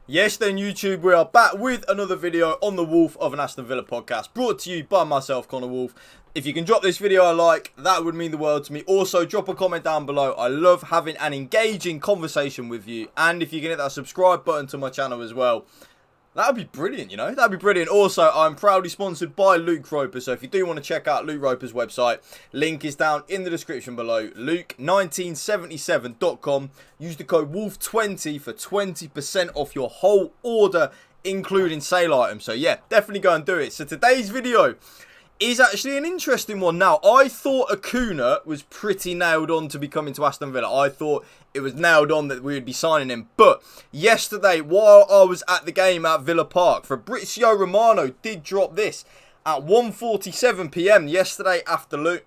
Yes then YouTube, we are back with another video on the Wolf of an Aston Villa podcast, brought to you by myself, Connor Wolf. If you can drop this video a like, that would mean the world to me. Also, drop a comment down below. I love having an engaging conversation with you. And if you can hit that subscribe button to my channel as well, that would be brilliant, you know. That would be brilliant. Also, I'm proudly sponsored by Luke Roper. So if you do want to check out Luke Roper's website, link is down in the description below. Luke1977.com. Use the code WOLF20 for 20% off your whole order, including sale items. So yeah, definitely go and do it. So today's video is actually an interesting one. Now, I thought Acuna was pretty nailed on to be coming to Aston Villa. I thought it was nailed on that we would be signing him. But yesterday, while I was at the game at Villa Park, Fabrizio Romano did drop this at 1:47 p.m. yesterday afternoon.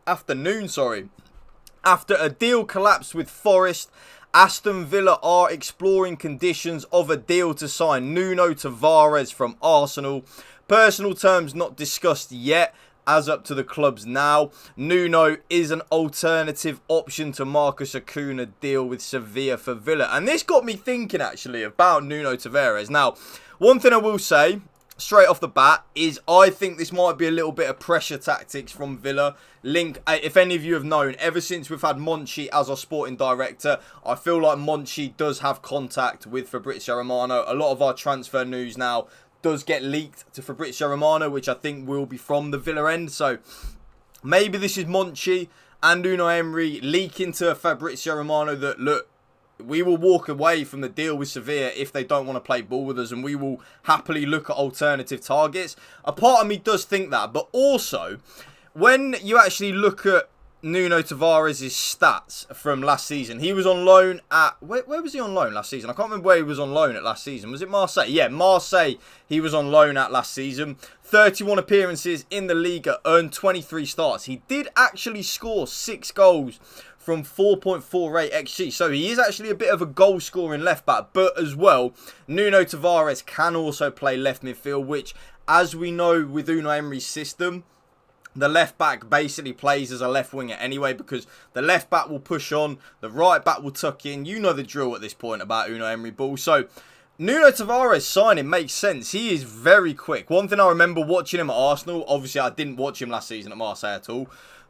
After a deal collapsed with Forest, Aston Villa are exploring conditions of a deal to sign Nuno Tavares from Arsenal. Personal terms not discussed yet. As up to the clubs now, Nuno is an alternative option to Marcus Acuna deal with Sevilla for Villa. And this got me thinking actually about Nuno Tavares. Now, one thing I will say straight off the bat is I think this might be a little bit of pressure tactics from Villa. If any of you have known, ever since we've had Monchi as our sporting director, I feel like Monchi does have contact with Fabrizio Romano. A lot of our transfer news now does get leaked to Fabrizio Romano, which I think will be from the Villa end. So maybe this is Monchi and Unai Emery leaking to Fabrizio Romano that, look, we will walk away from the deal with Sevilla if they don't want to play ball with us, and we will happily look at alternative targets. A part of me does think that, but also when you actually look at Nuno Tavares' stats from last season, he was on loan at... Where was he on loan last season? I can't remember where he was on loan at last season. Was it Marseille? Yeah, Marseille he was on loan at last season. 31 appearances in the Liga, earned 23 starts. He did actually score 6 goals from 4.48 XG. So he is actually a bit of a goal-scoring left-back. But as well, Nuno Tavares can also play left midfield, which, as we know with Unai Emery's system, the left back basically plays as a left winger anyway, because the left back will push on, the right back will tuck in. You know the drill at this point about Unai Emery ball. So Nuno Tavares signing makes sense. He is very quick. One thing I remember watching him at Arsenal, obviously I didn't watch him last season at Marseille at all,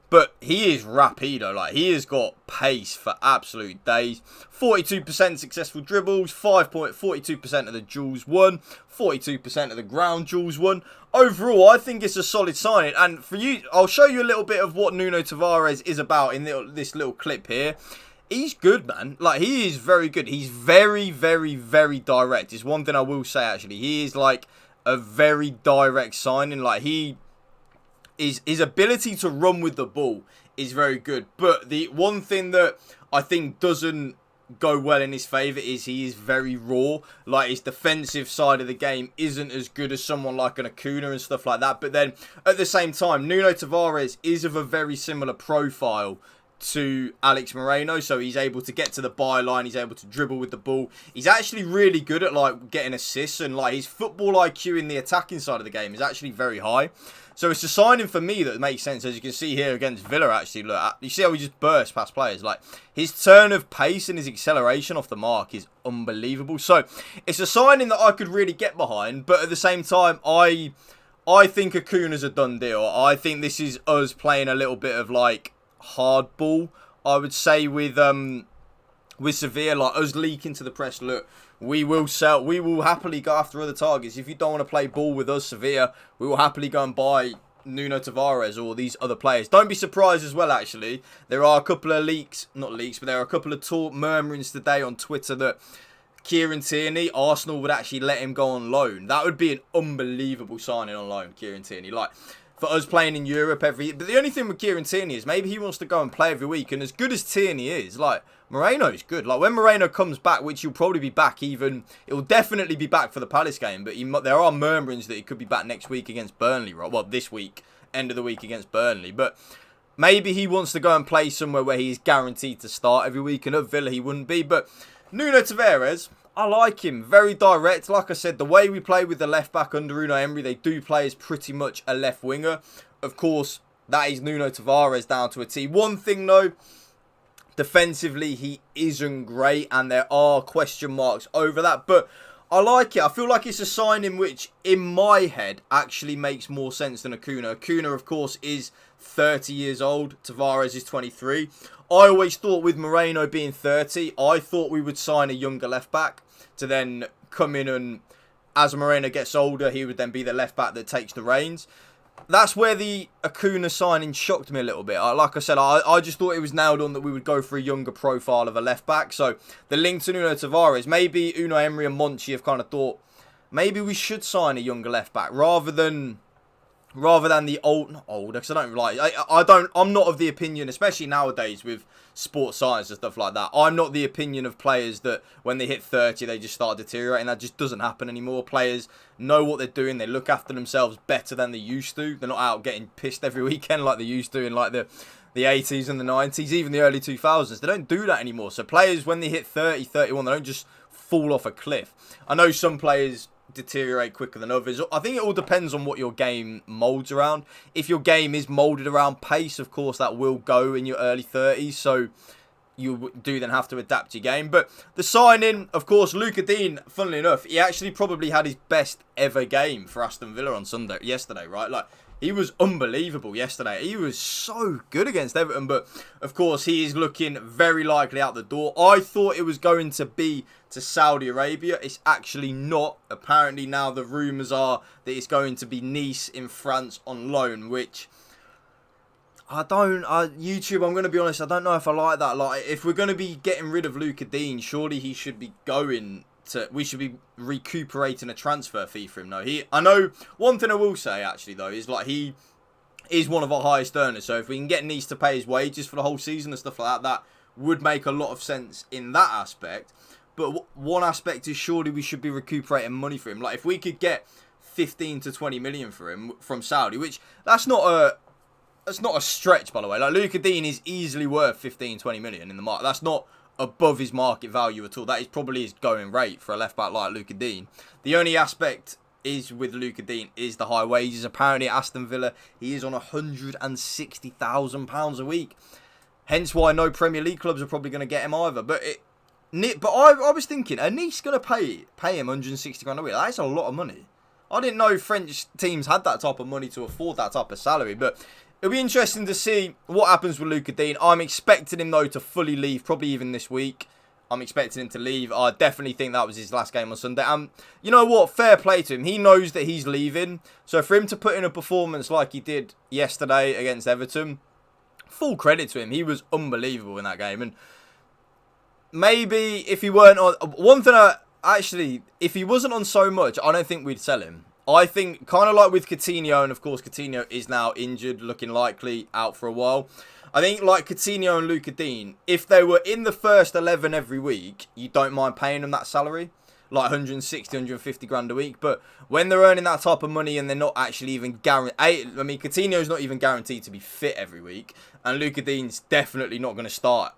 but he is rapido. Like, he has got pace for absolute days. 42% successful dribbles, 5.42% of the duels won, 42% of the ground duels won. Overall, I think it's a solid signing. And for you, I'll show you a little bit of what Nuno Tavares is about in this little clip here. He's good, man. Like, he is very good. He's very, very, very direct. It's one thing I will say, actually. He is, like, a very direct signing. Like, his ability to run with the ball is very good. But the one thing that I think doesn't go well in his favour is he is very raw. Like, his defensive side of the game isn't as good as someone like an Acuna and stuff like that. But then, at the same time, Nuno Tavares is of a very similar profile to Alex Moreno, so he's able to get to the byline, he's able to dribble with the ball. He's actually really good at, like, getting assists, and, like, his football IQ in the attacking side of the game is actually very high. So it's a signing for me that makes sense. As you can see here against Villa, actually, look, you see how he just bursts past players. Like, his turn of pace and his acceleration off the mark is unbelievable. So it's a signing that I could really get behind, but at the same time, I think Acuna's a done deal. I think this is us playing a little bit of, like, hardball, I would say, with Sevilla, like us leaking to the press. Look, we will sell. We will happily go after other targets. If you don't want to play ball with us, Sevilla, we will happily go and buy Nuno Tavares or these other players. Don't be surprised as well, actually. There are a couple of not leaks, but there are a couple of murmurings today on Twitter that Kieran Tierney, Arsenal would actually let him go on loan. That would be an unbelievable signing on loan, Kieran Tierney. Like, for us playing in Europe but the only thing with Kieran Tierney is maybe he wants to go and play every week. And as good as Tierney is, like, Moreno's good. Like, when Moreno comes back, which he'll probably be back even... He'll definitely be back for the Palace game. But there are murmurings that he could be back next week against Burnley, right? Well, this week, end of the week against Burnley. But maybe he wants to go and play somewhere where he's guaranteed to start every week. And at Villa, he wouldn't be. But Nuno Tavares, I like him. Very direct. Like I said, the way we play with the left back under Unai Emery, they do play as pretty much a left winger. Of course, that is Nuno Tavares down to a T. One thing, though, defensively, he isn't great, and there are question marks over that. But I like it. I feel like it's a signing which, in my head, actually makes more sense than Acuna. Acuna, of course, is 30 years old. Tavares is 23. I always thought with Moreno being 30, I thought we would sign a younger left-back to then come in and, as Moreno gets older, he would then be the left-back that takes the reins. That's where the Acuna signing shocked me a little bit. Like I said, I just thought it was nailed on that we would go for a younger profile of a left-back. So the link to Nuno Tavares, maybe Unai Emery and Monchi have kind of thought, maybe we should sign a younger left-back rather than the older, because I don't like, I'm not of the opinion, especially nowadays with sports science and stuff like that, I'm not the opinion of players that when they hit 30 they just start deteriorating. That just doesn't happen anymore. Players know what they're doing, they look after themselves better than they used to. They're not out getting pissed every weekend like they used to in like the 80s and the 90s, even the early 2000s. They don't do that anymore. So players, when they hit 30, 31, they don't just fall off a cliff. I know some players deteriorate quicker than others. I think it all depends on what your game molds around. If your game is molded around pace, of course that will go in your early 30s, so you do then have to adapt your game. But the signing, of course, Lucas Digne, funnily enough, he actually probably had his best ever game for Aston Villa on yesterday, right? Like, he was unbelievable yesterday. He was so good against Everton, but of course he is looking very likely out the door. I thought it was going to be to Saudi Arabia. It's actually not. Apparently now the rumours are that it's going to be Nice in France on loan, which YouTube, I'm going to be honest, I don't know if I like that. Like, if we're going to be getting rid of Lucas Digne, surely he should be going to, we should be recuperating a transfer fee for him. No, I know one thing I will say actually though is like he is one of our highest earners. So if we can get Nice to pay his wages for the whole season and stuff like that, that would make a lot of sense in that aspect. But one aspect is surely we should be recuperating money for him. Like if we could get 15 to 20 million for him from Saudi, which that's not a stretch, by the way. Like Lucas Digne is easily worth 15, 20 million in the market. That's not above his market value at all. That is probably his going rate for a left back like Lucas Digne. The only aspect is with Lucas Digne is the high wages. Apparently at Aston Villa he is on £160,000 a week. Hence why no Premier League clubs are probably going to get him either. But I was thinking, are Nice going to pay him 160 grand a week? That's a lot of money. I didn't know French teams had that type of money to afford that type of salary, but it'll be interesting to see what happens with Lucas Digne. I'm expecting him, though, to fully leave, probably even this week. I'm expecting him to leave. I definitely think that was his last game on Sunday. And you know what? Fair play to him. He knows that he's leaving. So for him to put in a performance like he did yesterday against Everton, full credit to him. He was unbelievable in that game. And maybe if he weren't on... if he wasn't on so much, I don't think we'd sell him. I think, kind of like with Coutinho, and of course Coutinho is now injured, looking likely out for a while. I think like Coutinho and Lucas Digne, if they were in the first 11 every week, you don't mind paying them that salary. Like 160, 150 grand a week. But when they're earning that type of money and they're not actually even guaranteed... I mean, Coutinho's not even guaranteed to be fit every week. And Lucas Digne's definitely not going to start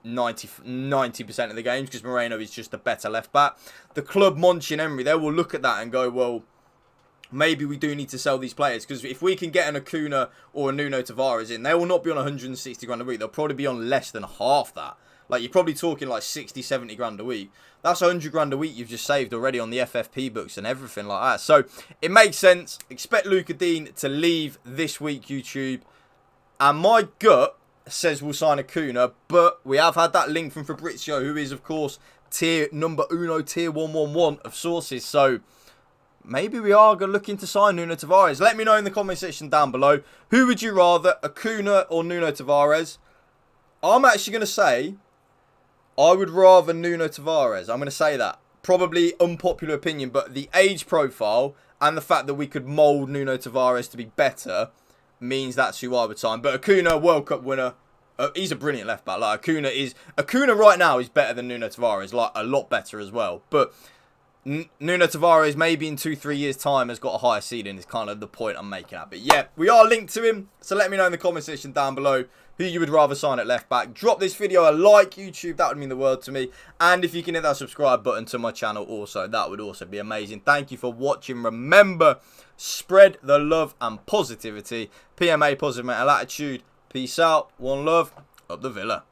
90% of the games because Moreno is just a better left back. The club, Monchi and Emery, they will look at that and go, well, maybe we do need to sell these players, because if we can get an Acuna or a Nuno Tavares in, they will not be on 160 grand a week. They'll probably be on less than half that. Like, you're probably talking like 60, 70 grand a week. That's 100 grand a week you've just saved already on the FFP books and everything like that. So, it makes sense. Expect Lucas Digne to leave this week, YouTube. And my gut says we'll sign Acuna, but we have had that link from Fabrizio, who is, of course, tier 111 of sources. So, maybe we are looking to sign Nuno Tavares. Let me know in the comment section down below. Who would you rather, Acuna or Nuno Tavares? I'm actually going to say I would rather Nuno Tavares. I'm going to say that. Probably unpopular opinion, but the age profile and the fact that we could mould Nuno Tavares to be better means that's who I would sign. But Acuna, World Cup winner, he's a brilliant left back. Like Acuna right now is better than Nuno Tavares, like a lot better as well. But Nuno Tavares maybe in 2-3 years time has got a higher ceiling is kind of the point I'm making at. But yeah, we are linked to him, so let me know in the comment section down below who you would rather sign at left back. Drop this video a like, YouTube, that would mean the world to me. And if you can hit that subscribe button to my channel also, that would also be amazing. Thank you for watching. Remember, spread the love and positivity. PMA, positive mental attitude. Peace out, one love, up the Villa.